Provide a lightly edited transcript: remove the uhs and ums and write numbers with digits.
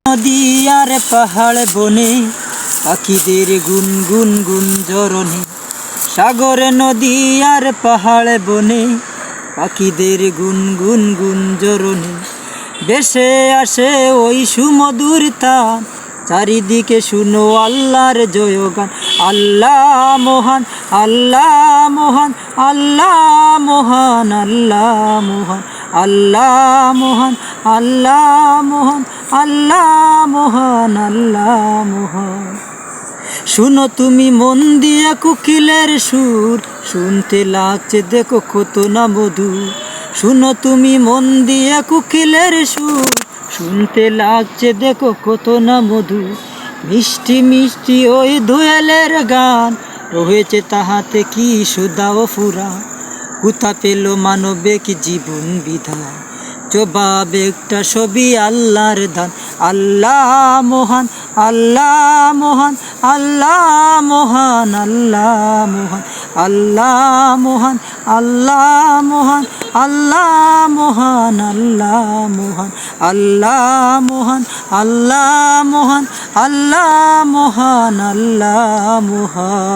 নদী আর পাহাড় বনে পাখিদের গুনগুন গুঞ্জরণে, সাগরে নদী আর পাহাড় বনে পাখিদের গুনগুন গুঞ্জরণে, বেশে আসে ওই সুমধুর তান, চারিদিকে শুনো আল্লাহর জয়গান। আল্লাহ মহান, আল্লাহ মহান, আল্লাহ মহান, আল্লাহ মহান, আল্লাহ মহান, আল্লাহ মহান, আল্লাহ মহান, আল্লাহ মহান। শুনো তুমি মন দিয়া কোকিলের সুর, শুনতে লাগছে দেখো কত না মধুর। শুনো তুমি মন দিয়া কোকিলের সুর, শুনতে লাগছে দেখো কত না মধুর। মিষ্টি মিষ্টি ওই দোয়েলের গান, রয়েছে তাহাতে কি সুধা ও ফুরা। কোথা পেল মানবিক জীবন বিধান, জবাব একটা ছবি আল্লাহর দান। আল্লাহ মহান, আল্লাহ মহান, আল্লাহ মহান, আল্লাহ মহান, আল্লাহ মহান, আল্লাহ মহান, আল্লাহ মহান, আল্লাহ মহান, আল্লাহ মহান, আল্লাহ মহান, আল্লাহ মহান, আল্লাহ মহান।